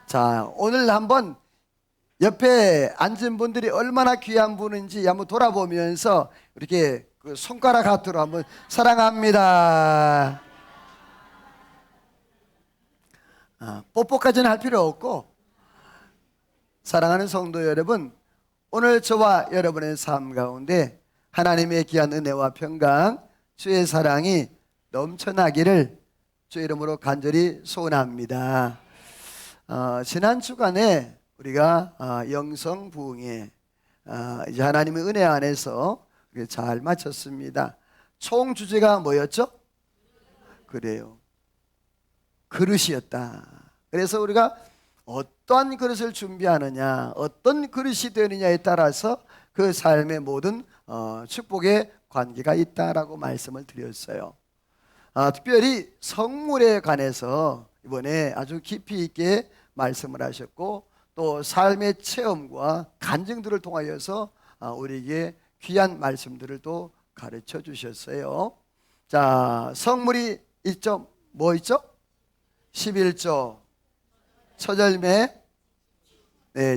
자, 오늘 한번 옆에 앉은 분들이 얼마나 귀한 분인지 한번 돌아보면서 이렇게 그 손가락 하트로 한번 사랑합니다. 뽀뽀까지는 할 필요 없고, 사랑하는 성도 여러분, 오늘 저와 여러분의 삶 가운데 하나님의 귀한 은혜와 평강, 주의 사랑이 넘쳐나기를 주 이름으로 간절히 소원합니다. 지난 주간에 우리가 영성 부흥회 이제 하나님의 은혜 안에서 잘 마쳤습니다. 총 주제가 뭐였죠? 그래요, 그릇이었다. 그래서 우리가 어떤 그릇을 준비하느냐, 어떤 그릇이 되느냐에 따라서 그 삶의 모든 축복의 관계가 있다라고 말씀을 드렸어요. 특별히 성물에 관해서 이번에 아주 깊이 있게 말씀을 하셨고, 또 삶의 체험과 간증들을 통하여서 우리에게 귀한 말씀들을 또 가르쳐 주셨어요. 자, 성물이 있죠. 뭐 있죠? 11조, 처절매,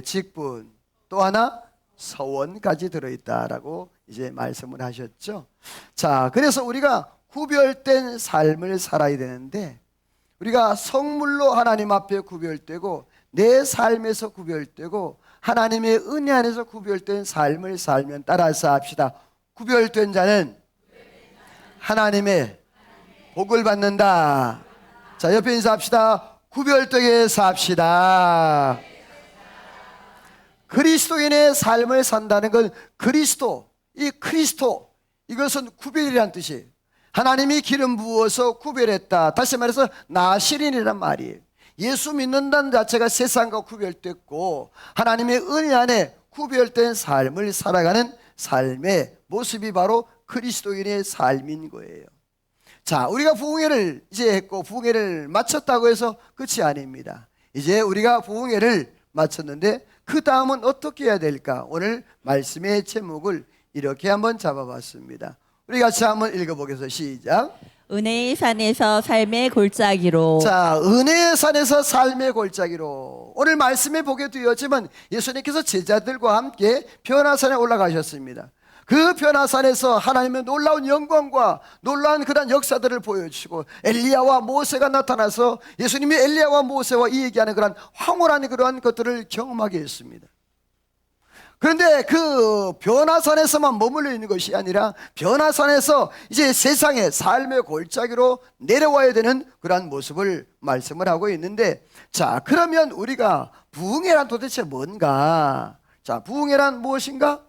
직분, 또 하나 서원까지 들어있다라고 이제 말씀을 하셨죠. 자, 그래서 우리가 구별된 삶을 살아야 되는데, 우리가 성물로 하나님 앞에 구별되고 내 삶에서 구별되고 하나님의 은혜 안에서 구별된 삶을 살면, 따라서 합시다. 구별된 자는 하나님의 복을 받는다. 자, 옆에 인사합시다. 구별되게 삽시다. 그리스도인의 삶을 산다는 건 그리스도, 이 그리스도, 이것은 구별이란 뜻이에요. 하나님이 기름 부어서 구별했다. 다시 말해서 나시린이란 말이에요. 예수 믿는다는 자체가 세상과 구별됐고 하나님의 은혜 안에 구별된 삶을 살아가는 삶의 모습이 바로 그리스도인의 삶인 거예요. 자, 우리가 부흥회를 이제 했고 부흥회를 마쳤다고 해서 끝이 아닙니다. 이제 우리가 부흥회를 마쳤는데 그 다음은 어떻게 해야 될까? 오늘 말씀의 제목을 이렇게 한번 잡아봤습니다. 우리 같이 한번 읽어보겠습니다. 시작. 은혜의 산에서 삶의 골짜기로. 자, 은혜의 산에서 삶의 골짜기로. 오늘 말씀에 보게 되었지만 예수님께서 제자들과 함께 변화산에 올라가셨습니다. 그 변화산에서 하나님의 놀라운 영광과 놀라운 그런 역사들을 보여주시고 엘리야와 모세가 나타나서 예수님이 엘리야와 모세와 이 얘기하는 그런 황홀한 그러한 것들을 경험하게 했습니다. 그런데 그 변화산에서만 머물러 있는 것이 아니라 변화산에서 이제 세상의 삶의 골짜기로 내려와야 되는 그러한 모습을 말씀을 하고 있는데, 자, 그러면 우리가 부흥회란 도대체 뭔가? 자, 부흥회란 무엇인가?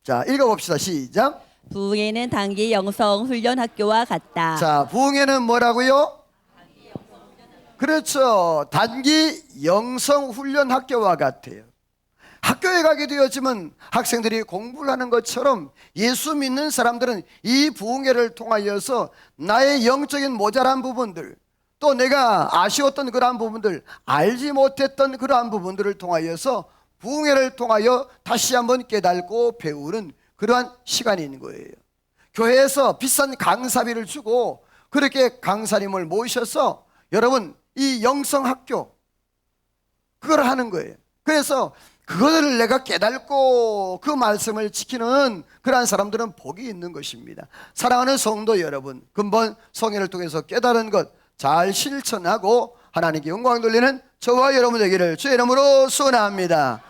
자, 읽어봅시다. 시작. 부흥회는 단기 영성 훈련 학교와 같다. 자, 부흥회는 뭐라고요? 그렇죠. 단기 영성 훈련 학교와 같아요. 학교에 가게 되었지만 학생들이 공부를 하는 것처럼 예수 믿는 사람들은 이 부흥회를 통하여서 나의 영적인 모자란 부분들, 또 내가 아쉬웠던 그러한 부분들, 알지 못했던 그러한 부분들을 통하여서 부흥회를 통하여 다시 한번 깨닫고 배우는 그러한 시간이 있는 거예요. 교회에서 비싼 강사비를 주고 그렇게 강사님을 모셔서 여러분 이 영성학교 그걸 하는 거예요. 그래서 그거를 내가 깨닫고 그 말씀을 지키는 그러한 사람들은 복이 있는 것입니다. 사랑하는 성도 여러분, 근본 성회를 통해서 깨달은 것 잘 실천하고 하나님께 영광 돌리는 저와 여러분 되기를 주의 이름으로 소원합니다.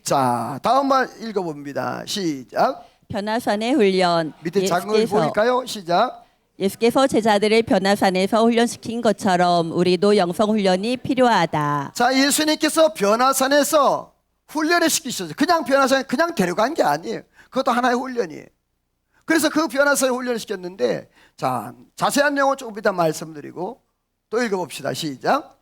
자, 다음 말 읽어봅니다. 시작. 변화산의 훈련. 밑에 작은 걸 보일까요? 시작. 예수께서 제자들을 변화산에서 훈련시킨 것처럼 우리도 영성 훈련이 필요하다. 자, 예수님께서 변화산에서 훈련을 시키셨어요. 그냥 변화산에 그냥 데려간 게 아니에요. 그것도 하나의 훈련이에요. 그래서 그 변화산에 훈련을 시켰는데, 자, 자세한 내용은 조금 이따 말씀드리고 또 읽어봅시다. 시작.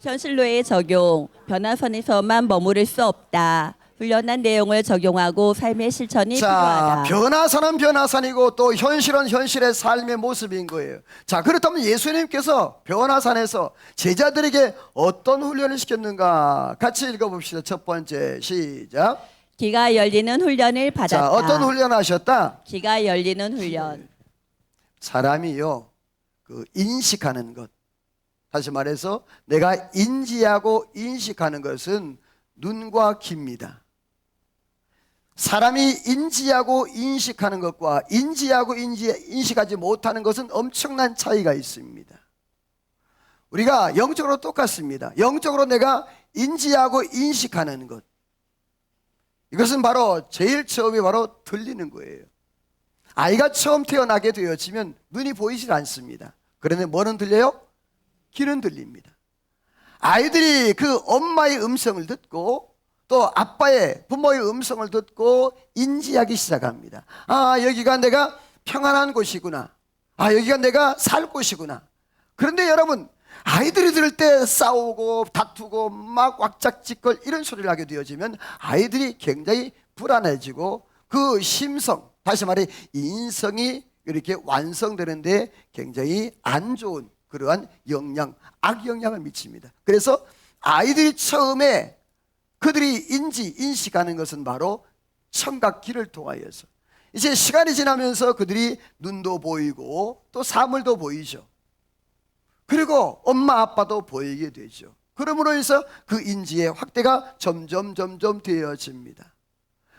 현실로의 적용. 변화산에서만 머무를 수 없다. 훈련한 내용을 적용하고 삶의 실천이 자, 필요하다. 변화산은 변화산이고 또 현실은 현실의 삶의 모습인 거예요. 자, 그렇다면 예수님께서 변화산에서 제자들에게 어떤 훈련을 시켰는가? 같이 읽어봅시다. 첫 번째, 시작. 귀가 열리는 훈련을 받았다. 자, 어떤 훈련 하셨다? 귀가 열리는 훈련. 사람이요, 그 인식하는 것, 다시 말해서 내가 인지하고 인식하는 것은 눈과 귀입니다. 사람이 인지하고 인식하는 것과 인지하고 인식하지 못하는 것은 엄청난 차이가 있습니다. 우리가 영적으로 똑같습니다. 영적으로 내가 인지하고 인식하는 것, 이것은 바로 제일 처음에 바로 들리는 거예요. 아이가 처음 태어나게 되어지면 눈이 보이질 않습니다. 그런데 뭐는 들려요? 귀는 들립니다. 아이들이 그 엄마의 음성을 듣고 또 아빠의 부모의 음성을 듣고 인지하기 시작합니다. 아, 여기가 내가 평안한 곳이구나. 아, 여기가 내가 살 곳이구나. 그런데 여러분, 아이들이 들을 때 싸우고 다투고 막 왁작지껄 이런 소리를 하게 되어지면 아이들이 굉장히 불안해지고 그 심성, 다시 말해 인성이 이렇게 완성되는데 굉장히 안 좋은 그러한 영향, 악영향을 미칩니다. 그래서 아이들이 처음에 그들이 인식하는 것은 바로 청각기를 통하여서, 이제 시간이 지나면서 그들이 눈도 보이고 또 사물도 보이죠. 그리고 엄마 아빠도 보이게 되죠. 그러므로 해서 그 인지의 확대가 점점 되어집니다.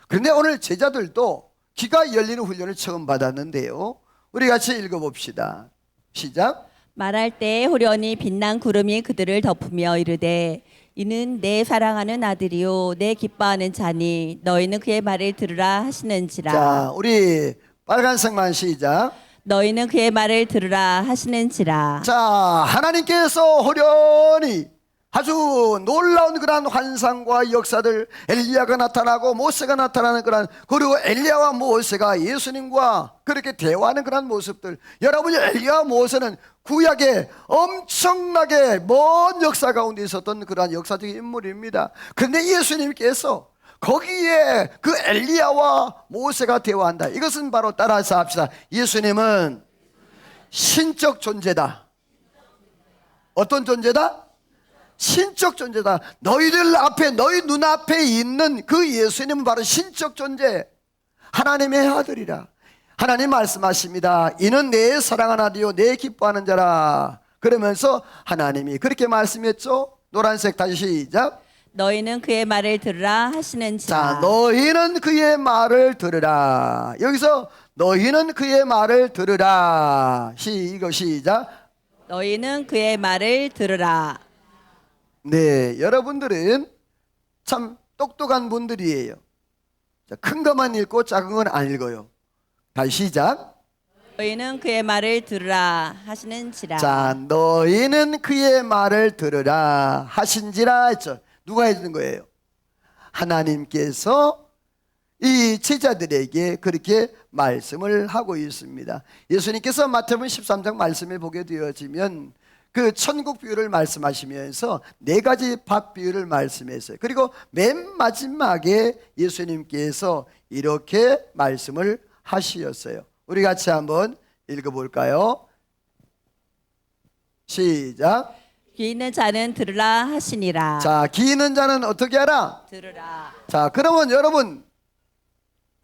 그런데 오늘 제자들도 귀가 열리는 훈련을 처음 받았는데요, 우리 같이 읽어봅시다. 시작. 말할 때 호련히 빛난 구름이 그들을 덮으며 이르되 이는 내 사랑하는 아들이요 내 기뻐하는 자니 너희는 그의 말을 들으라 하시는지라. 자, 우리 빨간색만 시작. 너희는 그의 말을 들으라 하시는지라. 자, 하나님께서 호련히 아주 놀라운 그런 환상과 역사들, 엘리야가 나타나고 모세가 나타나는 그런, 그리고 엘리야와 모세가 예수님과 그렇게 대화하는 그런 모습들, 여러분이 엘리야와 모세는 구약에 엄청나게 먼 역사 가운데 있었던 그러한 역사적인 인물입니다. 그런데 예수님께서 거기에 그 엘리야와 모세가 대화한다. 이것은 바로 따라서 합시다. 예수님은 신적 존재다. 어떤 존재다? 신적 존재다. 너희들 앞에, 너희 눈앞에 있는 그 예수님은 바로 신적 존재, 하나님의 아들이라. 하나님 말씀하십니다. 이는 내 사랑하는 아들이요 내 기뻐하는 자라. 그러면서 하나님이 그렇게 말씀했죠. 노란색 다시 시작. 너희는 그의 말을 들으라 하시는지라. 자, 너희는 그의 말을 들으라. 여기서 너희는 그의 말을 들으라. 이거 시작. 너희는 그의 말을 들으라. 네, 여러분들은 참 똑똑한 분들이에요. 자, 큰 것만 읽고 작은 건 안 읽어요. 다시 시작. 너희는 그의 말을 들으라 하시는지라. 자, 너희는 그의 말을 들으라 하신지라 했죠. 누가 해주는 거예요? 하나님께서 이 제자들에게 그렇게 말씀을 하고 있습니다. 예수님께서 마태복음 13장 말씀을 보게 되어지면 그 천국 비유를 말씀하시면서 네 가지 밥 비유를 말씀했어요. 그리고 맨 마지막에 예수님께서 이렇게 말씀을 하시었어요. 우리 같이 한번 읽어볼까요? 시작. 귀 있는 자는 들으라 하시니라. 자, 귀 있는 자는 어떻게 하라? 들으라. 자, 그러면 여러분,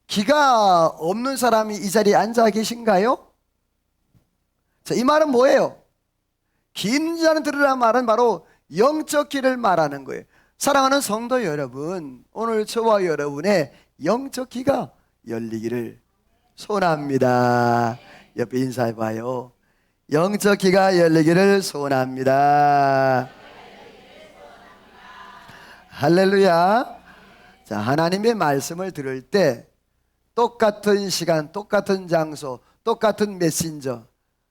귀가 없는 사람이 이 자리에 앉아 계신가요? 자, 이 말은 뭐예요? 귀 있는 자는 들으라 말은 바로 영적 귀를 말하는 거예요. 사랑하는 성도 여러분, 오늘 저와 여러분의 영적 귀가 열리기를 소원합니다. 옆에 인사해봐요. 영적 귀가 열리기를 소원합니다. 할렐루야. 자, 하나님의 말씀을 들을 때 똑같은 시간, 똑같은 장소, 똑같은 메신저,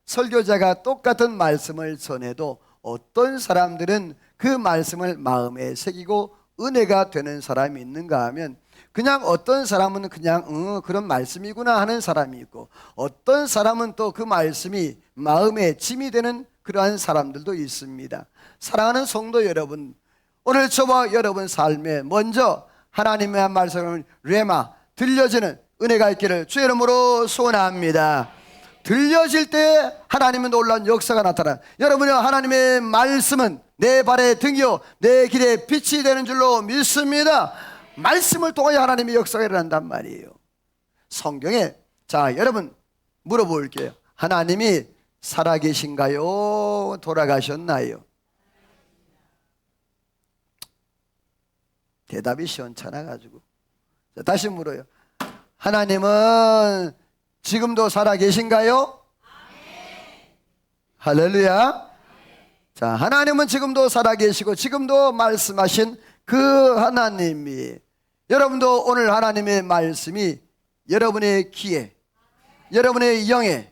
설교자가 똑같은 말씀을 전해도 어떤 사람들은 그 말씀을 마음에 새기고 은혜가 되는 사람이 있는가 하면, 그냥 어떤 사람은 그냥 그런 말씀이구나 하는 사람이 있고, 어떤 사람은 또 그 말씀이 마음에 짐이 되는 그러한 사람들도 있습니다. 사랑하는 성도 여러분, 오늘 저와 여러분 삶에 먼저 하나님의 말씀을 레마, 들려지는 은혜가 있기를 주의 이름으로 소원합니다. 들려질 때 하나님의 놀라운 역사가 나타나. 여러분요, 하나님의 말씀은 내 발의 등이요 내 길에 빛이 되는 줄로 믿습니다. 말씀을 통하여 하나님의 역사가 일어난단 말이에요. 성경에, 자, 여러분 물어볼게요. 하나님이 살아계신가요? 돌아가셨나요? 대답이 시원찮아 가지고. 자, 다시 물어요. 하나님은 지금도 살아 계신가요? 할렐루야. 자, 하나님은 지금도 살아 계시고 지금도 말씀하신 그 하나님이, 여러분도 오늘 하나님의 말씀이 여러분의 귀에, 여러분의 영에,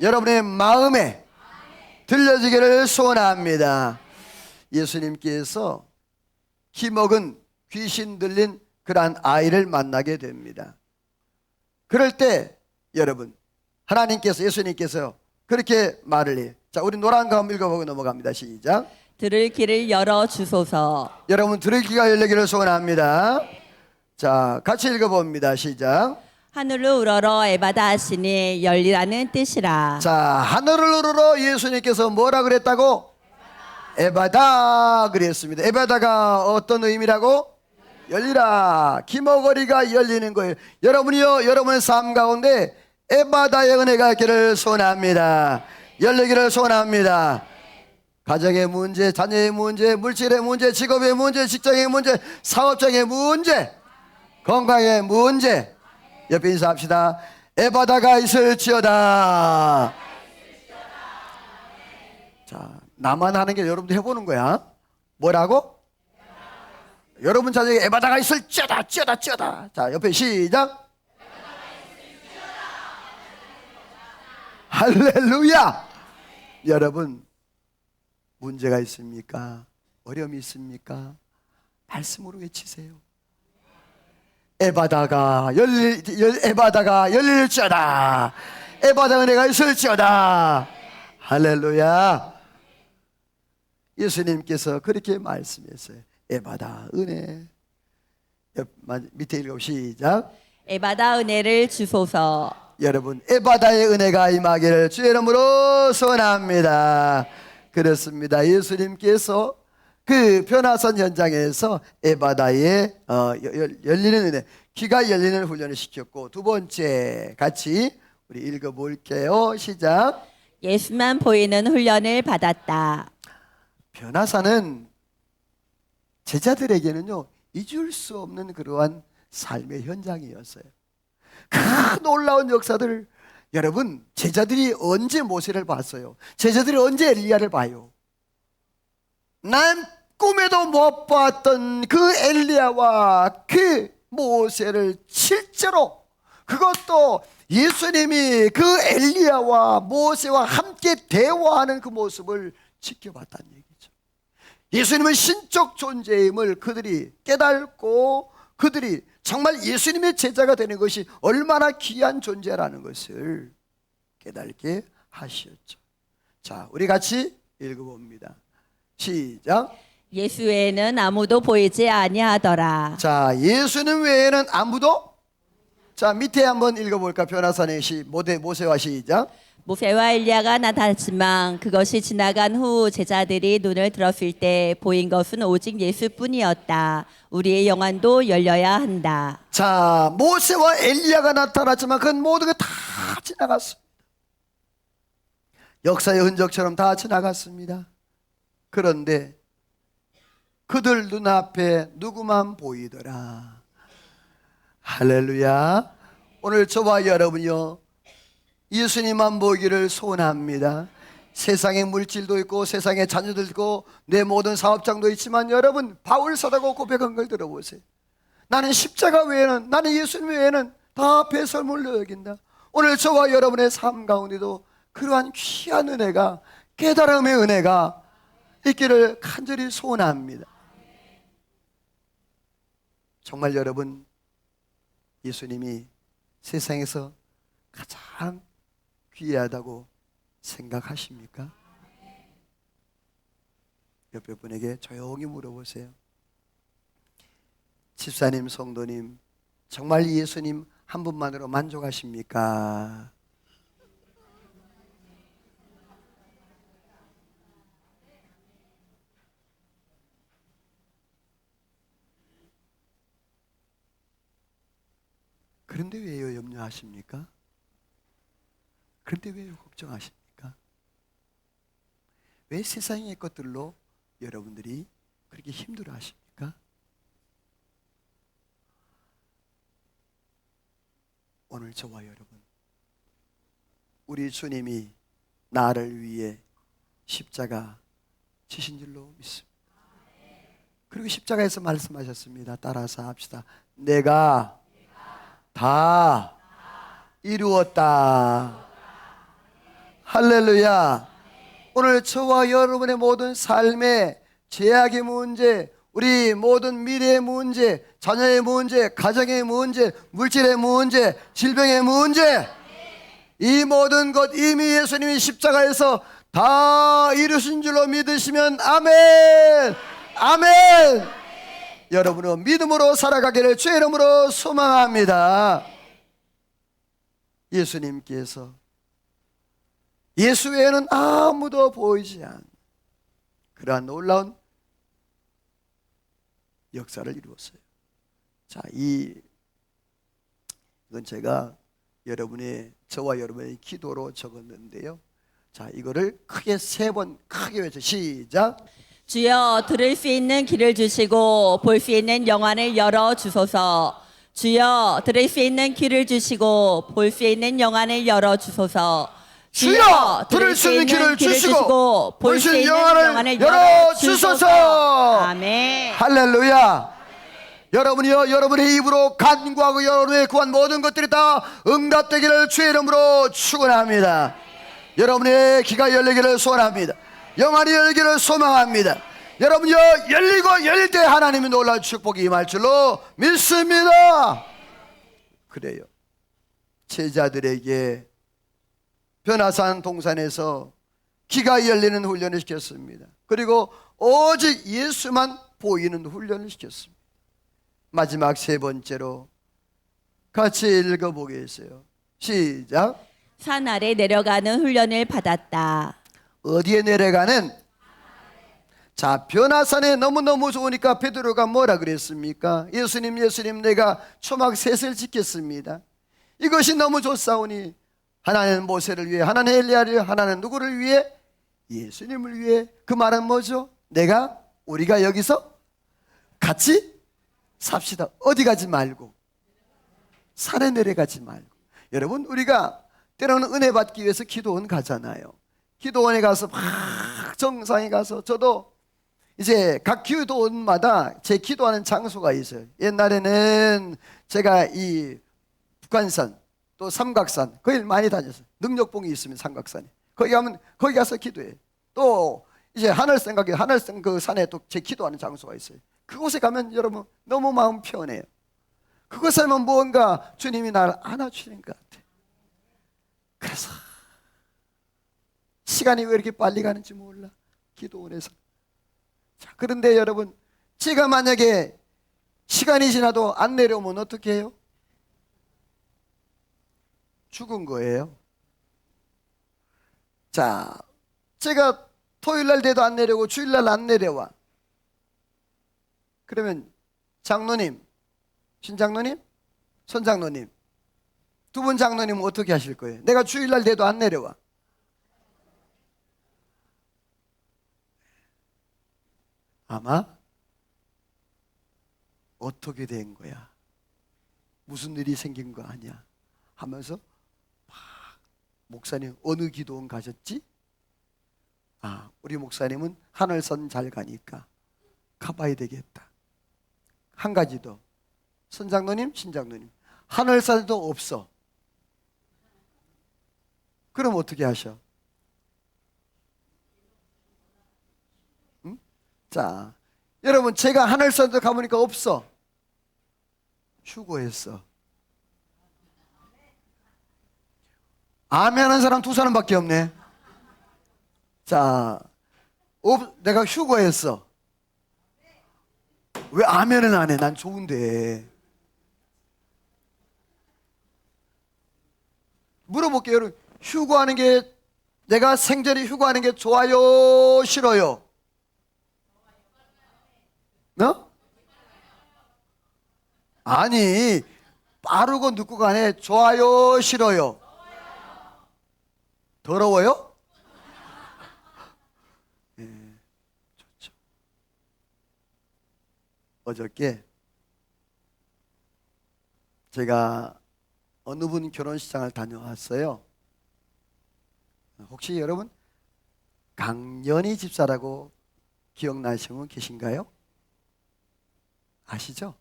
여러분의 마음에 들려지기를 소원합니다. 예수님께서 기먹은 귀신 들린 그러한 아이를 만나게 됩니다. 그럴 때 여러분, 하나님께서, 예수님께서 그렇게 말을 해요. 자, 우리 노란 거 한번 읽어보고 넘어갑니다. 시작. 들을 길을 열어 주소서. 여러분, 들을 귀가 열리기를 소원합니다. 자, 같이 읽어봅니다. 시작. 하늘을 우러러 에바다 하시니 열리라는 뜻이라. 자, 하늘을 우러러 예수님께서 뭐라 그랬다고? 에바다 그랬습니다. 에바다가 어떤 의미라고? 열리라. 기머거리가 열리는 거예요. 여러분이요, 여러분의 삶 가운데 에바다의 은혜가 있기를 소원합니다. 열리기를 소원합니다. 가정의 문제, 자녀의 문제, 물질의 문제, 직업의 문제, 직장의 문제, 사업장의 문제, 건강의 문제, 옆에 인사합시다. 에바다가 있을지어다. 자, 나만 하는 게 여러분도 해보는 거야. 뭐라고? 여러분 자녀에게 에바다가 있을지어다. 찌어다. 자, 옆에 시작. 할렐루야. 여러분, 문제가 있습니까? 어려움이 있습니까? 말씀으로 외치세요. 에바다가 열릴지어다. 에바다 은혜가 있을지어다. 할렐루야. 예수님께서 그렇게 말씀했어요. 에바다 은혜. 밑에 읽어 시작. 에바다 은혜를 주소서. 여러분, 에바다의 은혜가 임하기를 주의 이름으로 소원합니다. 그렇습니다. 예수님께서 그 변화선 현장에서 에바다의 열리는 은혜, 귀가 열리는 훈련을 시켰고, 두 번째 같이 우리 읽어볼게요. 시작. 예수만 보이는 훈련을 받았다. 변화사는 제자들에게는요, 잊을 수 없는 그러한 삶의 현장이었어요. 그 놀라운 역사들, 여러분, 제자들이 언제 모세를 봤어요? 제자들이 언제 엘리야를 봐요? 난 꿈에도 못 봤던 그 엘리야와 그 모세를 실제로, 그것도 예수님이 그 엘리야와 모세와 함께 대화하는 그 모습을 지켜봤다는 얘기죠. 예수님은 신적 존재임을 그들이 깨닫고, 그들이 정말 예수님의 제자가 되는 것이 얼마나 귀한 존재라는 것을 깨닫게 하셨죠. 자, 우리 같이 읽어봅니다. 시작. 예수 외에는 아무도 보이지 아니하더라. 자, 예수님 외에는 아무도. 자, 밑에 한번 읽어볼까? 변화산의 모세와 시작. 모세와 엘리야가 나타났지만 그것이 지나간 후 제자들이 눈을 들었을 때 보인 것은 오직 예수뿐이었다. 우리의 영안도 열려야 한다. 자, 모세와 엘리야가 나타났지만 그건 모든 게 다 지나갔습니다. 역사의 흔적처럼 다 지나갔습니다. 그런데 그들 눈앞에 누구만 보이더라. 할렐루야. 오늘 저와 여러분이요, 예수님만 보기를 소원합니다. 세상에 물질도 있고 세상에 자녀도 있고 내 모든 사업장도 있지만, 여러분, 바울 사도가 고백한 걸 들어보세요. 나는 십자가 외에는, 나는 예수님 외에는 다 배설물로 여긴다. 오늘 저와 여러분의 삶 가운데도 그러한 귀한 은혜가, 깨달음의 은혜가 있기를 간절히 소원합니다. 정말 여러분, 예수님이 세상에서 가장 귀하다고 생각하십니까? 옆에 분에게 조용히 물어보세요. 집사님, 성도님, 정말 예수님 한 분만으로 만족하십니까? 그런데 왜요 염려하십니까? 그런데 왜요 걱정하십니까? 왜 세상의 것들로 여러분들이 그렇게 힘들어 하십니까? 오늘 저와 여러분, 우리 주님이 나를 위해 십자가 지신 줄로 믿습니다. 그리고 십자가에서 말씀하셨습니다. 따라서 합시다. 내가 다 이루었다. 할렐루야. 오늘 저와 여러분의 모든 삶의 죄악의 문제, 우리 모든 미래의 문제, 자녀의 문제, 가정의 문제, 물질의 문제, 질병의 문제, 이 모든 것 이미 예수님이 십자가에서 다 이루신 줄로 믿으시면 아멘, 아멘. 여러분은 믿음으로 살아가기를 주의 이름으로 소망합니다. 예수님께서 예수 외에는 아무도 보이지 않는 그러한 놀라운 역사를 이루었어요. 자, 이건 제가 저와 여러분의 기도로 적었는데요. 자, 이거를 크게 3번 크게 외쳐. 시작. 주여, 들을 수 있는 귀를 주시고 볼 수 있는 영안을 열어 주소서. 주여, 들을 수 있는 귀를 주시고 볼 수 있는 영안을 열어 주소서. 주여, 들을 수 있는 귀를 주시고 볼 수 있는 영안을 열어 주소서. 아멘. 할렐루야. 여러분이요, 여러분의 입으로 간구하고 여러분의 구한 모든 것들이 다 응답되기를 주의 이름으로 축원합니다. 여러분의 귀가 열리기를 소원합니다. 영안이 열리기를 소망합니다. 여러분이요, 열리고 열릴 때 하나님의 놀라운 축복이 임할 줄로 믿습니다. 그래요, 제자들에게 변화산 동산에서 귀가 열리는 훈련을 시켰습니다. 그리고 오직 예수만 보이는 훈련을 시켰습니다. 마지막 3번째로 같이 읽어보겠어요. 시작. 산 아래 내려가는 훈련을 받았다. 어디에 내려가는? 자, 변화산에 너무너무 좋으니까 베드로가 뭐라 그랬습니까? 예수님, 예수님, 내가 초막 셋을 짓겠습니다. 이것이 너무 좋사오니 하나는 모세를 위해, 하나는 엘리야를 위해, 하나는 누구를 위해? 예수님을 위해. 그 말은 뭐죠? 우리가 여기서 같이 삽시다. 어디 가지 말고, 산에 내려가지 말고. 여러분, 우리가 때로는 은혜 받기 위해서 기도원 가잖아요. 기도원에 가서 막 정상에 가서, 저도 이제 각 기도원마다 제 기도하는 장소가 있어요. 옛날에는 제가 이 북한산 또 삼각산 거길 많이 다녔어요. 능력봉이 있으면 삼각산에 거기 가면 거기 가서 기도해요. 또 이제 하늘산 그 산에 또 제 기도하는 장소가 있어요. 그곳에 가면 여러분 너무 마음 편해요. 그곳에만 무언가 주님이 나를 안아주시는 것 같아요. 그래서 시간이 왜 이렇게 빨리 가는지 몰라, 기도원에서. 자, 그런데 여러분, 제가 만약에 시간이 지나도 안 내려오면 어떻게 해요? 죽은 거예요. 자, 제가 토요일날 돼도 안 내려오고 주일날 안 내려와. 그러면 장로님, 신장로님, 선장로님, 두 분 장로님은 어떻게 하실 거예요? 내가 주일날 돼도 안 내려와. 아마 어떻게 된 거야? 무슨 일이 생긴 거 아니야? 하면서 막, 목사님 어느 기도원 가셨지? 아, 우리 목사님은 하늘선 잘 가니까 가봐야 되겠다. 한 가지 더, 선장로님, 신장로님, 하늘산도 없어. 그럼 어떻게 하셔? 응? 자, 여러분, 제가 하늘산도 가보니까 없어. 휴고했어. 아멘 하는 사람 2사람밖에 없네. 자, 내가 휴고했어. 왜 아멘은 안 해? 난 좋은데. 물어볼게요. 여러분, 휴고하는 게, 내가 생전에 휴고하는 게 좋아요, 싫어요? 어? 아니, 빠르고 늦고 간에 좋아요, 싫어요? 더러워요? 네, 좋죠. 어저께 제가 어느 분 결혼식장을 다녀왔어요. 혹시 여러분 강연희 집사라고 기억나시는 분 계신가요? 아시죠?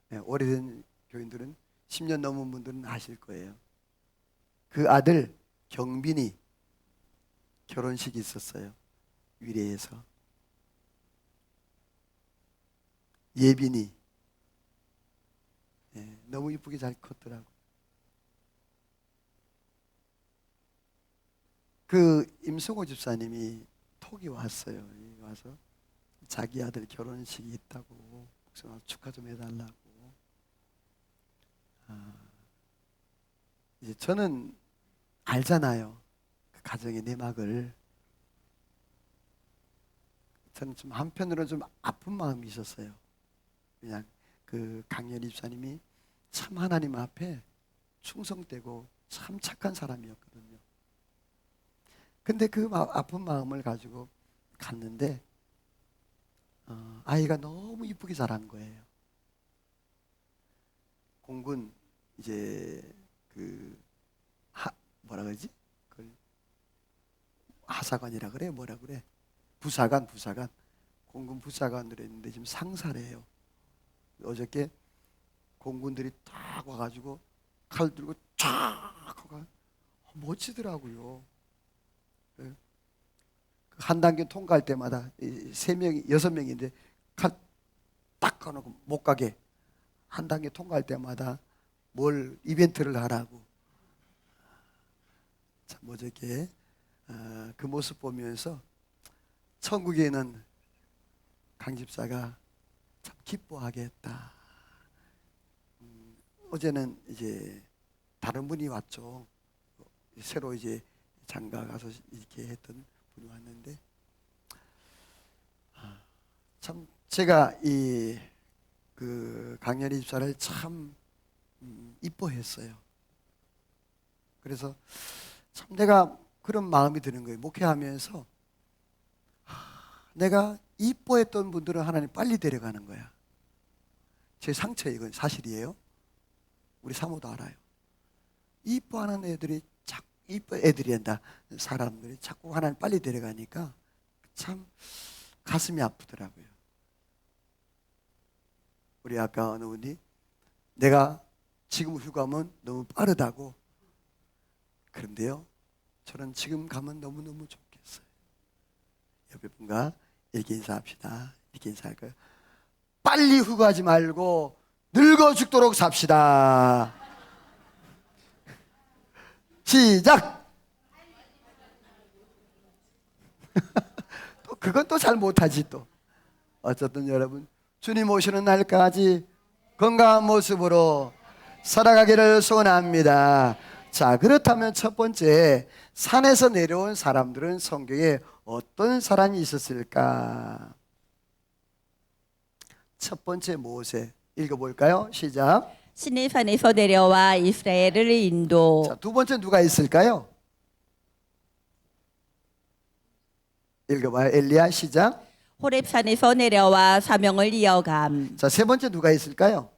네, 오래된 교인들은 10년 넘은 분들은 아실 거예요. 그 아들 경빈이 결혼식이 있었어요. 위례에서. 예빈이 너무 이쁘게 잘 컸더라고. 그 임성호 집사님이 톡이 왔어요. 와서 자기 아들 결혼식이 있다고 목사님 축하 좀 해달라고. 이제 저는 알잖아요. 그 가정의 내막을. 저는 좀 한편으로 좀 아픈 마음이 있었어요. 그냥 그 강연희 집사님이 참 하나님 앞에 충성되고 참 착한 사람이었거든요. 근데 그 아픈 마음을 가지고 갔는데 아이가 너무 이쁘게 자란 거예요. 공군 이제 그 뭐라 그러지? 그걸 하사관이라 그래? 뭐라 그래? 부사관. 공군 부사관으로 했는데 지금 상사래요. 어저께 공군들이 딱 와가지고 칼 들고 쫙 하고 멋지더라고요. 한 단계 통과할 때마다 3명이 6명인데 칼 딱 꺼놓고 못 가게 한 단계 통과할 때마다 뭘 이벤트를 하라고. 참 어저께 그 모습 보면서 천국에 있는 강 집사가 참 기뻐하겠다. 어제는 이제 다른 분이 왔죠. 새로 이제 장가 가서 이렇게 했던 분이 왔는데 참 제가 이 그 강연희 집사를 참 이뻐했어요. 그래서 참 내가 그런 마음이 드는 거예요. 목회하면서 내가 이뻐했던 분들은 하나님 빨리 데려가는 거야. 제 상처예요. 이건 사실이에요. 우리 사모도 알아요. 이뻐하는 애들이 이뻐 애들이 한다. 사람들이 자꾸 하나님 빨리 데려가니까 참 가슴이 아프더라고요. 우리 아까 어느 분이 내가 지금 휴가면 너무 빠르다고. 그런데요, 저는 지금 가면 너무너무 좋겠어요. 옆에 분과 이렇게 인사합시다. 이렇게 인사할 거예요. 빨리 휴가하지 말고 늙어 죽도록 삽시다. 시작. 또 그건 또 잘 못하지 또. 어쨌든 여러분 주님 오시는 날까지 건강한 모습으로 살아가기를 소원합니다. 자, 그렇다면 첫 번째, 산에서 내려온 사람들은 성경에 어떤 사람이 있었을까? 첫 번째 모세 읽어볼까요? 시작. 신의 산에서 내려와 이스라엘을 인도. 자, 두 번째 누가 있을까요? 읽어봐요. 엘리야. 시작. 호렙산에서 내려와 사명을 이어감. 자, 세 번째 누가 있을까요?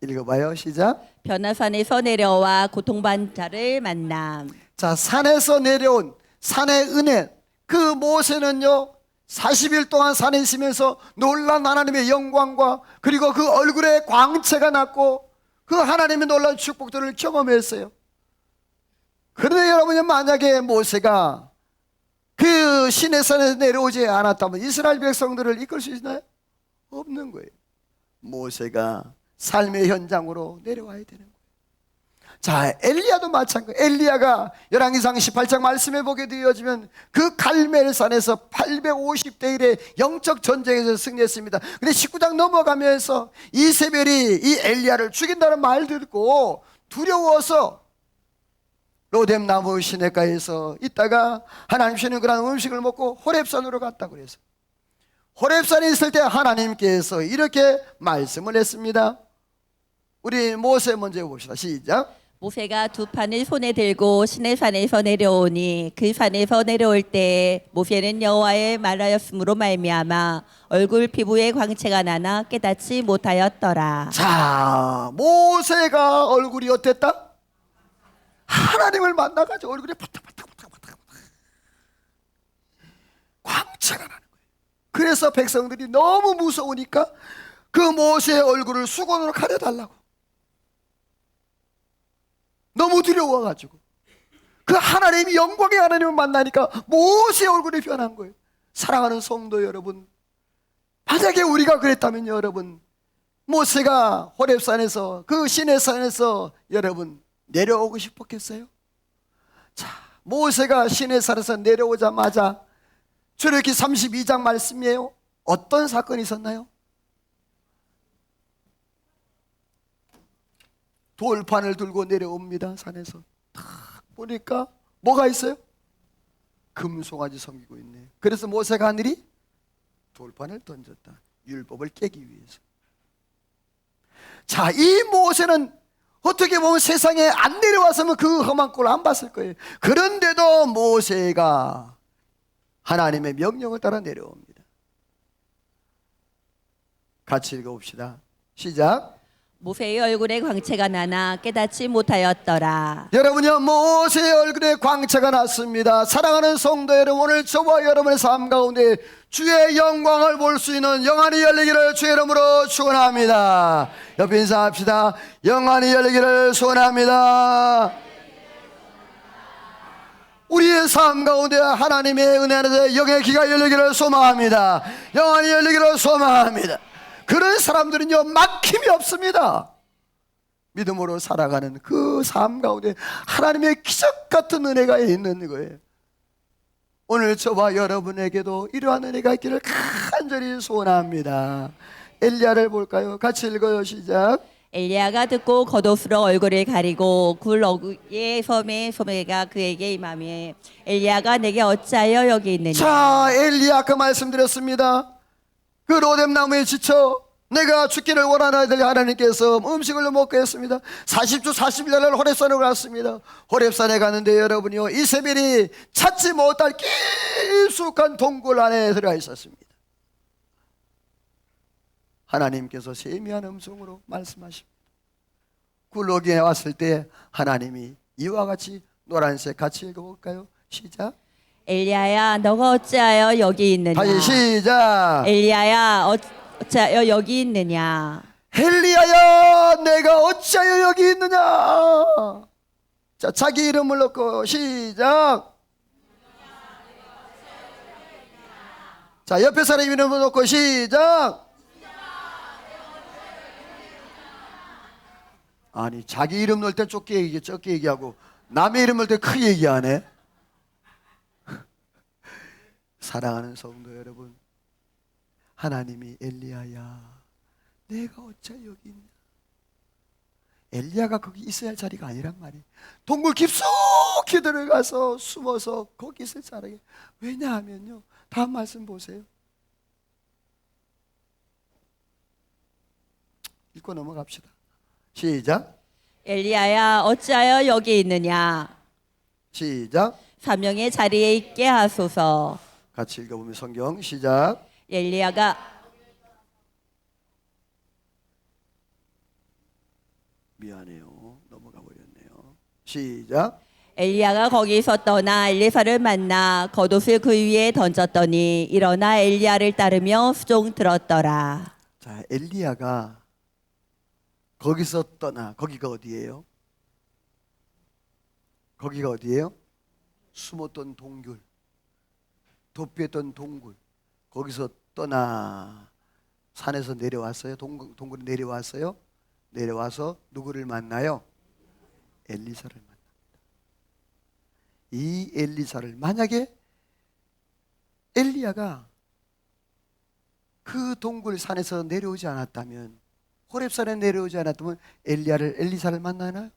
읽어봐요. 시작. 변화산에서 내려와 고통받는 자를 만남. 자, 산에서 내려온 산의 은혜. 그 모세는요 40일 동안 산에 있으면서 놀란 하나님의 영광과 그리고 그 얼굴에 광채가 났고 그 하나님의 놀라운 축복들을 경험했어요. 그런데 여러분이 만약에 모세가 그 시내 산에서 내려오지 않았다면 이스라엘 백성들을 이끌 수 있나요? 없는 거예요. 모세가 삶의 현장으로 내려와야 되는 거예요. 자, 엘리야도 마찬가지. 엘리야가 열왕기상 18장 말씀해 보게 되어지면 그 갈멜산에서 850대 1의 영적 전쟁에서 승리했습니다. 근데 19장 넘어가면서 이세벨이 이 엘리야를 죽인다는 말 듣고 두려워서 로뎀 나무 시냇가에서 있다가 하나님 주시는 그런 음식을 먹고 호렙산으로 갔다고 그래서 호렙산에 있을 때 하나님께서 이렇게 말씀을 했습니다. 우리 모세 먼저 봅시다. 시작. 모세가 두 판을 손에 들고 시내산에서 내려오니 그 산에서 내려올 때 모세는 여호와의 말하였으므로 말미암아 얼굴 피부에 광채가 나나 깨닫지 못하였더라. 자, 모세가 얼굴이 어땠다? 하나님을 만나가지고 얼굴이 바닥바닥바닥바닥 광채가 나는 거예요. 그래서 백성들이 너무 무서우니까 그 모세의 얼굴을 수건으로 가려달라고. 너무 두려워가지고 그 하나님이 영광의 하나님을 만나니까 모세의 얼굴이 변한 거예요. 사랑하는 성도 여러분, 만약에 우리가 그랬다면 여러분, 모세가 호렙산에서 그 시내산에서 여러분 내려오고 싶었겠어요? 자, 모세가 시내산에서 내려오자마자 출애굽기 32장 말씀이에요. 어떤 사건이 있었나요? 돌판을 들고 내려옵니다. 산에서 딱 보니까 뭐가 있어요? 금송아지 섬기고 있네요. 그래서 모세가 한 일이 돌판을 던졌다. 율법을 깨기 위해서. 자, 이 모세는 어떻게 보면 세상에 안 내려왔으면 그 험한 꼴을 안 봤을 거예요. 그런데도 모세가 하나님의 명령을 따라 내려옵니다. 같이 읽어봅시다. 시작. 모세의 얼굴에 광채가 나나 깨닫지 못하였더라. 여러분요, 모세의 얼굴에 광채가 났습니다. 사랑하는 성도 여러분, 오늘 저와 여러분의 삶 가운데 주의 영광을 볼 수 있는 영안이 열리기를 주의 이름으로 축원합니다. 옆에 인사합시다. 영안이 열리기를 소원합니다. 우리의 삶 가운데 하나님의 은혜 안에서 영의 귀가 열리기를 소망합니다. 영안이 열리기를 소망합니다. 그런 사람들은요, 막힘이 없습니다. 믿음으로 살아가는 그 삶 가운데 하나님의 기적 같은 은혜가 있는 거예요. 오늘 저와 여러분에게도 이러한 은혜가 있기를 간절히 소원합니다. 엘리야를 볼까요? 같이 읽어요. 시작. 엘리야가 듣고 겉옷으로 얼굴을 가리고 굴 어귀의 섬에 소매가 그에게 임하며 엘리야가 내게 어찌하여 여기 있느냐. 자, 엘리야 아까 말씀드렸습니다. 그 로뎀나무에 지쳐 내가 죽기를 원하는 아들 하나님께서 음식을 먹게 했습니다. 40주 40일날 호렙산에 갔습니다. 호렙산에 갔는데 여러분이요, 이세벨이 찾지 못할 깊숙한 동굴 안에 들어가 있었습니다. 하나님께서 세미한 음성으로 말씀하십니다. 굴러기에 왔을 때 하나님이 이와 같이 노란색 같이 읽어볼까요? 시작. 엘리야야 너가 어찌하여 여기 있느냐. 다시 시작. 엘리야야 어찌하여 여기 있느냐. 엘리야야 내가 어찌하여 여기 있느냐. 자, 자기 이름을 넣고 시작. 자, 옆에 사람 이름을 넣고 시작. 아니, 자기 이름 넣을 때 적게 얘기하고 남의 이름 넣을 때 크게 얘기하네. 사랑하는 성도 여러분, 하나님이 엘리야야 내가 어찌 여기 있냐. 엘리야가 거기 있어야 할 자리가 아니란 말이에요. 동굴 깊숙이 들어가서 숨어서 거기 있을 자리에. 왜냐하면요, 다음 말씀 보세요. 읽고 넘어갑시다. 시작. 엘리야야 어찌하여 여기 있느냐. 시작. 사명의 자리에 있게 하소서. 같이 읽어보면 성경 시작. 엘리야가 미안해요, 넘어가 버렸네요. 시작. 엘리야가 거기서 떠나 엘리사를 만나 겉옷을 그 위에 던졌더니 일어나 엘리야를 따르며 수종 들었더라. 자, 엘리야가 거기서 떠나, 거기가 어디예요? 거기가 어디예요? 숨었던 동굴, 도피했던 동굴, 거기서 떠나 산에서 내려왔어요. 동굴에 내려왔어요. 내려와서 누구를 만나요? 엘리사를 만납니다. 이 엘리사를, 만약에 엘리야가 그 동굴 산에서 내려오지 않았다면, 호렙산에 내려오지 않았다면 엘리사를 만나나요?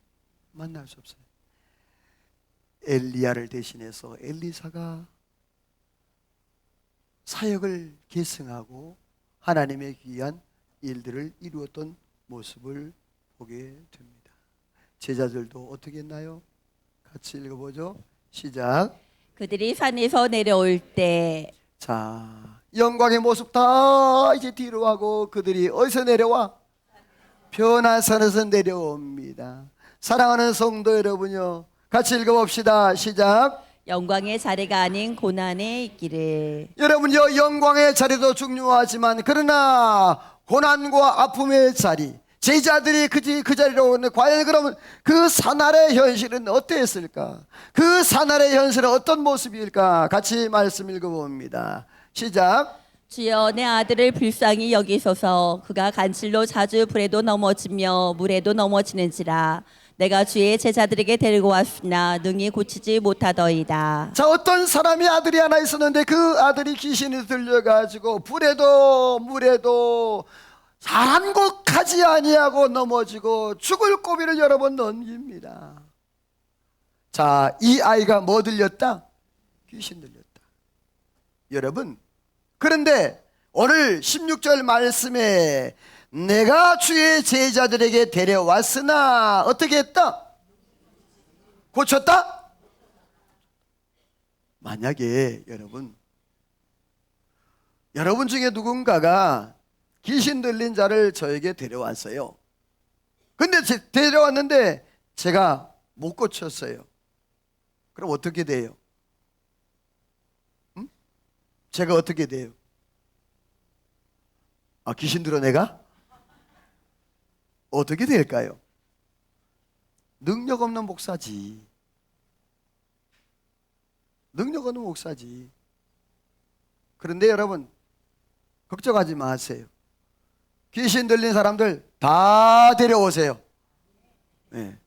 만날 수 없어요. 엘리야를 대신해서 엘리사가 사역을 계승하고 하나님의 귀한 일들을 이루었던 모습을 보게 됩니다. 제자들도 어떻게 했나요? 같이 읽어보죠. 시작. 그들이 산에서 내려올 때 자, 영광의 모습 다 이제 뒤로 하고 그들이 어디서 내려와? 변화산에서 내려옵니다. 사랑하는 성도 여러분요, 같이 읽어봅시다. 시작. 영광의 자리가 아닌 고난의 있기를. 여러분요, 영광의 자리도 중요하지만 그러나 고난과 아픔의 자리, 제자들이 그 자리로 오는데 과연 그러면 그 사날의 현실은 어땠을까? 그 사날의 현실은 어떤 모습일까? 같이 말씀 읽어봅니다. 시작. 주여 내 아들을 불쌍히 여기소서. 그가 간질로 자주 불에도 넘어지며 물에도 넘어지는지라. 내가 주의 제자들에게 데리고 왔으나 능히 고치지 못하더이다. 자, 어떤 사람이 아들이 하나 있었는데 그 아들이 귀신이 들려가지고 불에도 물에도 한곳하지 아니하고 넘어지고 죽을 고비를 여러 번 넘깁니다. 자, 이 아이가 뭐 들렸다? 귀신 들렸다. 여러분, 그런데 오늘 16절 말씀에 내가 주의 제자들에게 데려왔으나 어떻게 했다? 고쳤다? 만약에 여러분 중에 누군가가 귀신 들린 자를 저에게 데려왔어요. 근데 데려왔는데 제가 못 고쳤어요. 그럼 어떻게 돼요? 응? 제가 어떻게 돼요? 아, 귀신 들어 내가? 어떻게 될까요? 능력 없는 목사지. 능력 없는 목사지. 그런데 여러분, 걱정하지 마세요. 귀신 들린 사람들 다 데려오세요. 네.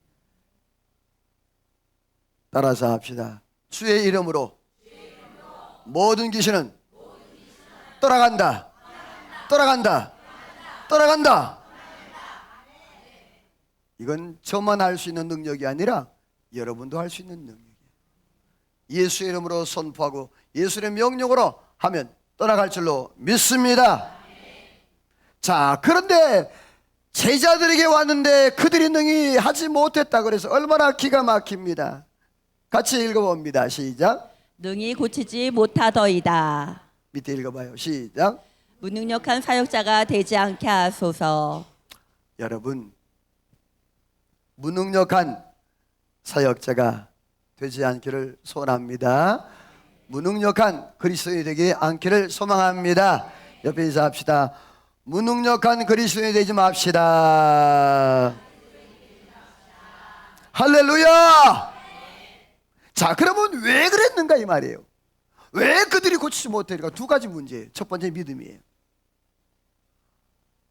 따라서 합시다. 주의 이름으로 모든 귀신은 떠나간다. 떠나간다. 떠나간다. 이건 저만 할 수 있는 능력이 아니라 여러분도 할 수 있는 능력이에요. 예수의 이름으로 선포하고 예수의 명령으로 하면 떠나갈 줄로 믿습니다. 자, 그런데 제자들에게 왔는데 그들이 능히 하지 못했다 그래서 얼마나 기가 막힙니다. 같이 읽어봅니다. 시작. 능히 고치지 못하더이다. 밑에 읽어봐요. 시작. 무능력한 사역자가 되지 않게 하소서. 여러분, 무능력한 사역자가 되지 않기를 소원합니다. 무능력한 그리스도인이 되지 않기를 소망합니다. 옆에 인사합시다. 무능력한 그리스도인이 되지 맙시다. 할렐루야. 자, 그러면 왜 그랬는가 이 말이에요. 왜 그들이 고치지 못했는가? 두 가지 문제예요. 첫 번째 믿음이에요.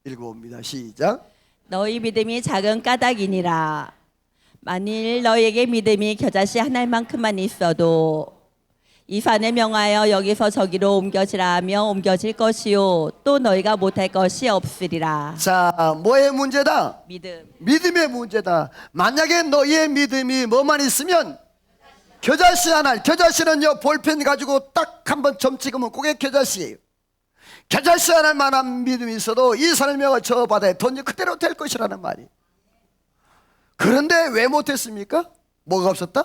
읽어봅니다. 시작. 너희 믿음이 작은 까닭이니라. 만일 너희에게 믿음이 겨자씨 한 알만큼만 있어도 이 산을 명하여 여기서 저기로 옮겨지라 하며 옮겨질 것이요 또 너희가 못할 것이 없으리라. 자, 뭐의 문제다? 믿음. 믿음의 문제다. 만약에 너희의 믿음이 뭐만 있으면 겨자씨 하나, 겨자씨는요 볼펜 가지고 딱 한번 점 찍으면 그게 겨자씨예요. 겨자씨 하나만한 믿음이 있어도 이 산을 명하여 저 바다에 던져 그대로 될 것이라는 말이. 그런데 왜 못했습니까? 뭐가 없었다?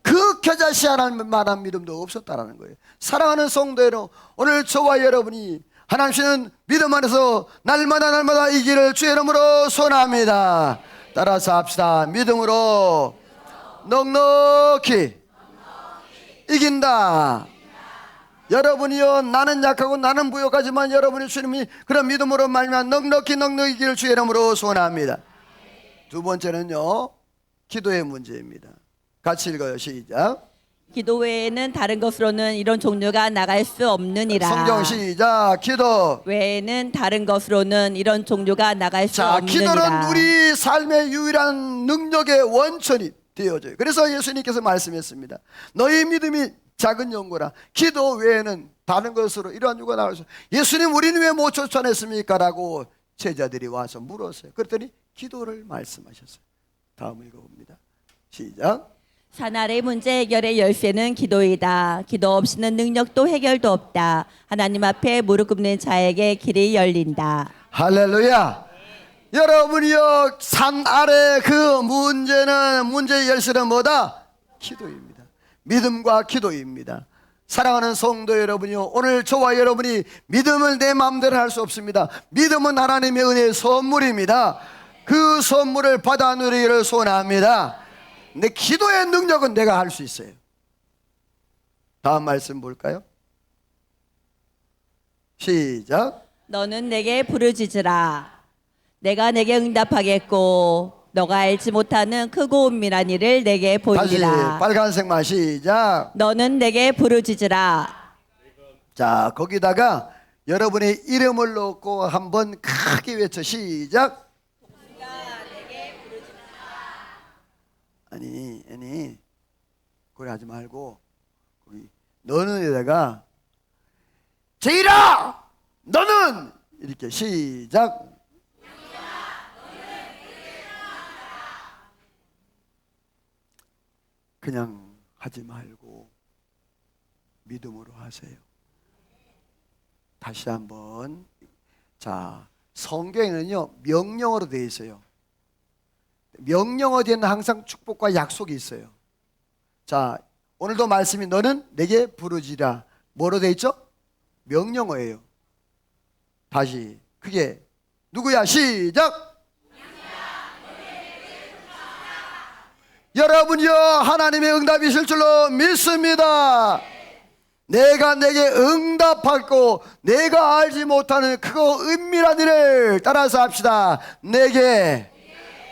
그 겨자씨 하나만한 믿음도 없었다라는 거예요. 사랑하는 성도 여러분, 오늘 저와 여러분이 하나님 주시는 믿음 안에서 날마다 이 길을 주의 이름으로 소원합니다. 따라서 합시다. 믿음으로 넉넉히 이긴다. 여러분이요, 나는 약하고 나는 부족하지만 여러분이 주님이 그런 믿음으로 말미암아 넉넉히 이기를 주의 이름으로 소원합니다. 두 번째는요, 기도의 문제입니다. 같이 읽어요. 시작. 기도 외에는 다른 것으로는 이런 종류가 나갈 수 없느니라. 성경 시작. 기도 외에는 다른 것으로는 이런 종류가 나갈 수 자, 없느니라. 기도는 우리 삶의 유일한 능력의 원천이 되어져요. 그래서 예수님께서 말씀했습니다. 너희 믿음이 작은 연고라. 기도 외에는 다른 것으로 이러한 유가 나올 수. 예수님, 우리는 왜 못 쫓아냈습니까? 라고 제자들이 와서 물었어요. 그랬더니 기도를 말씀하셨어요. 다음 읽어봅니다. 시작. 사날의 문제 해결의 열쇠는 기도이다. 기도 없이는 능력도 해결도 없다. 하나님 앞에 무릎 꿇는 자에게 길이 열린다. 할렐루야. 여러분이요, 산 아래 그 문제의 열쇠는 뭐다? 기도입니다. 믿음과 기도입니다. 사랑하는 성도 여러분이요, 오늘 저와 여러분이 믿음을 내 마음대로 할 수 없습니다. 믿음은 하나님의 은혜의 선물입니다. 그 선물을 받아 누리기를 소원합니다. 근데 기도의 능력은 내가 할 수 있어요. 다음 말씀 볼까요? 시작. 너는 내게 부르짖으라. 내가 내게 응답하겠고 너가 알지 못하는 크고 은밀한 일을 내게 다시 보이리라. 빨간색만 시작. 너는 내게 부르짖으라. 자, 거기다가 여러분의 이름을 넣고 한번 크게 외쳐. 시작. 아니 그래 하지 말고 거기 너는에다가 제이라 너는 이렇게 시작. 그냥 하지 말고 믿음으로 하세요. 다시 한번. 자, 성경에는요 명령어로 되어 있어요. 명령어 뒤에는 항상 축복과 약속이 있어요. 자, 오늘도 말씀이 너는 내게 부르짖으라. 뭐로 되어 있죠? 명령어예요. 다시 크게 누구야? 시작. 여러분이요 하나님의 응답이 있을 줄로 믿습니다. 내가 내게 응답하고 내가 알지 못하는 크고 은밀한 일을 따라서 합시다. 내게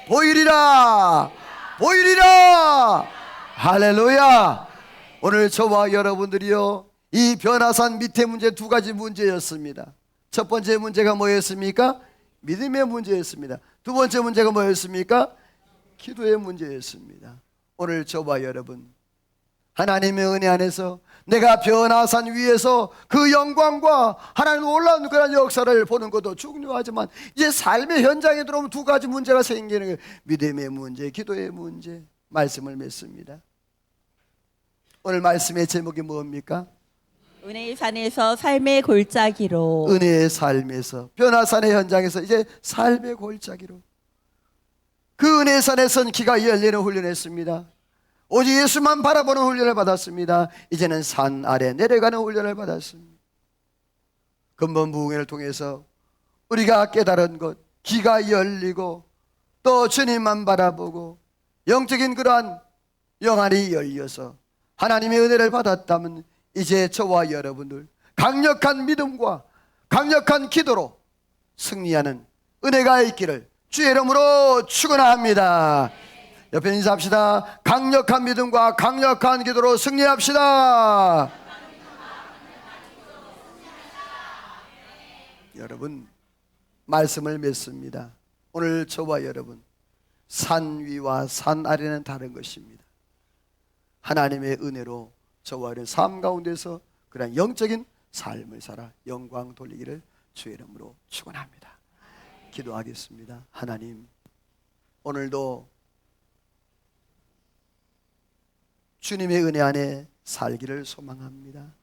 보이리라. 보이리라. 할렐루야. 오늘 저와 여러분들이요 이 변화산 밑에 문제 두 가지 문제였습니다. 첫 번째 문제가 뭐였습니까? 믿음의 문제였습니다. 두 번째 문제가 뭐였습니까? 기도의 문제였습니다. 오늘 저와 여러분 하나님의 은혜 안에서 내가 변화산 위에서 그 영광과 하나님 놀라운 그런 역사를 보는 것도 중요하지만 이제 삶의 현장에 들어오면 두 가지 문제가 생기는 거예요. 믿음의 문제, 기도의 문제. 말씀을 맺습니다. 오늘 말씀의 제목이 뭡니까? 은혜의 산에서 삶의 골짜기로. 은혜의 삶에서 변화산의 현장에서 이제 삶의 골짜기로. 그 은혜의 산에서는 귀가 열리는 훈련했습니다. 오직 예수만 바라보는 훈련을 받았습니다. 이제는 산 아래 내려가는 훈련을 받았습니다. 근본 부흥회를 통해서 우리가 깨달은 것, 귀가 열리고 또 주님만 바라보고 영적인 그러한 영안이 열려서 하나님의 은혜를 받았다면 이제 저와 여러분들 강력한 믿음과 강력한 기도로 승리하는 은혜가 있기를 주의 이름으로 축원합니다. 옆에 인사합시다. 강력한 믿음과 강력한 기도로 승리합시다. 여러분 말씀을 맺습니다. 오늘 저와 여러분 산 위와 산 아래는 다른 것입니다. 하나님의 은혜로 저와 여러분 삶 가운데서 그런 영적인 삶을 살아 영광 돌리기를 주의 이름으로 축원합니다. 기도하겠습니다. 하나님, 오늘도 주님의 은혜 안에 살기를 소망합니다.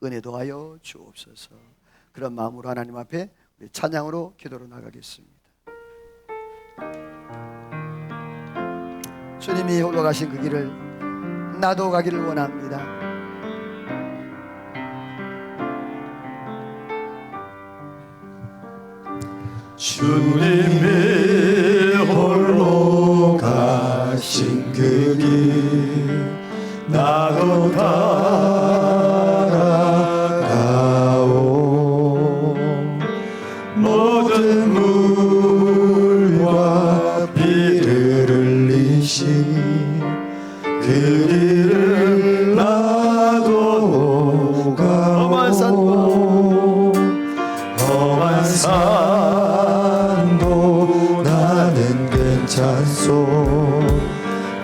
은혜 도하여 주옵소서. 그런 마음으로 하나님 앞에 우리 찬양으로 기도로 나가겠습니다. 주님이 홀로 가신 그 길을 나도 가기를 원합니다. 주님이 홀로 가신 그 길 나도 따라가오. 모든 물과 피를 흘리신 그 길을 나도 가오. 험한 산도 나는 괜찮소.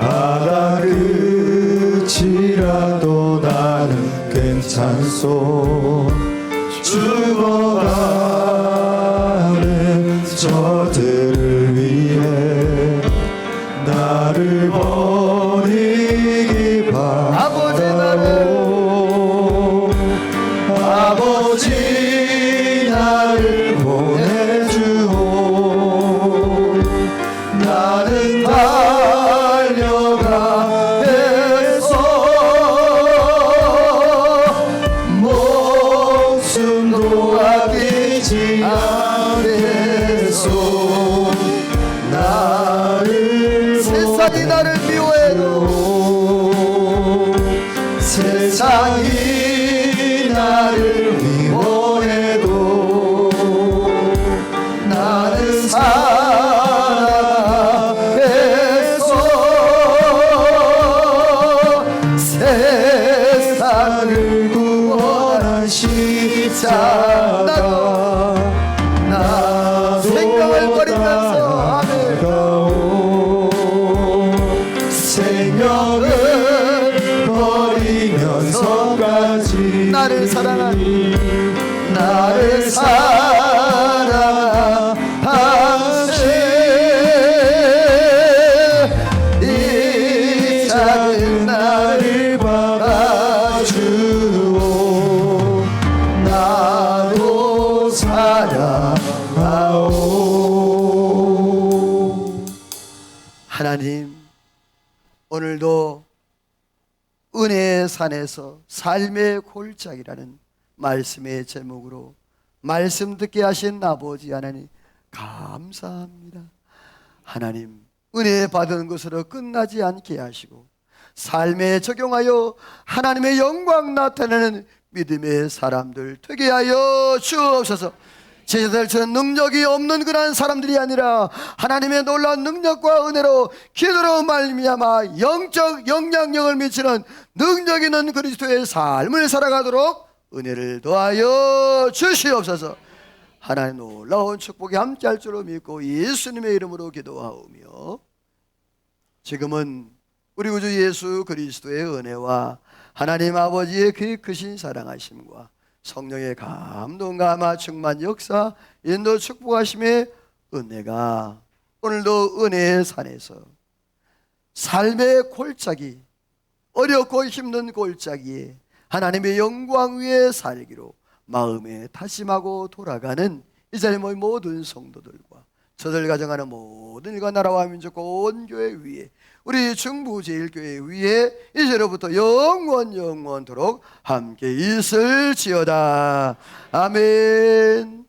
바다 끝이라도 나는 괜찮소. 죽어가는 저들을 위해 나를 버리기 바라오. 아버지 나를 보내주오. 원하시 않겠소. 나를 세상이 나를 미워해도 세상이 나를 미워해도 나는 사랑해서 세상을 구원하시 자가 나도 생명을 버리면서 다가오. 생명을 버리면서까지 나를 사랑하니 나를 사랑하시 이 작은 나를 받아주오. 나도 사랑하오. 하나님, 오늘도 은혜의 산에서 삶의 골짜기라는 말씀의 제목으로 말씀 듣게 하신 아버지 하나님 감사합니다. 하나님, 은혜 받은 것으로 끝나지 않게 하시고 삶에 적용하여 하나님의 영광 나타내는 믿음의 사람들 되게 하여 주옵소서. 제자들처럼 능력이 없는 그런 사람들이 아니라 하나님의 놀라운 능력과 은혜로 기도로 말미암아 영적 영향력을 미치는 능력 있는 그리스도의 삶을 살아가도록 은혜를 더하여 주시옵소서. 하나님 놀라운 축복이 함께할 줄로 믿고 예수님의 이름으로 기도하오며, 지금은 우리 구주 예수 그리스도의 은혜와 하나님 아버지의 그 크신 사랑하심과 성령의 감동과 아마 충만 역사 인도 축복하심의 은혜가 오늘도 은혜의 산에서 삶의 골짜기, 어렵고 힘든 골짜기에 하나님의 영광 위에 살기로 마음에 다짐하고 돌아가는 이 자리의 모든 성도들과 저들 가정하는 모든 일과 나라와 민족과 온 교회 위에, 우리 중부제일교회 위에 이제로부터 영원토록 함께 있을지어다. 아멘.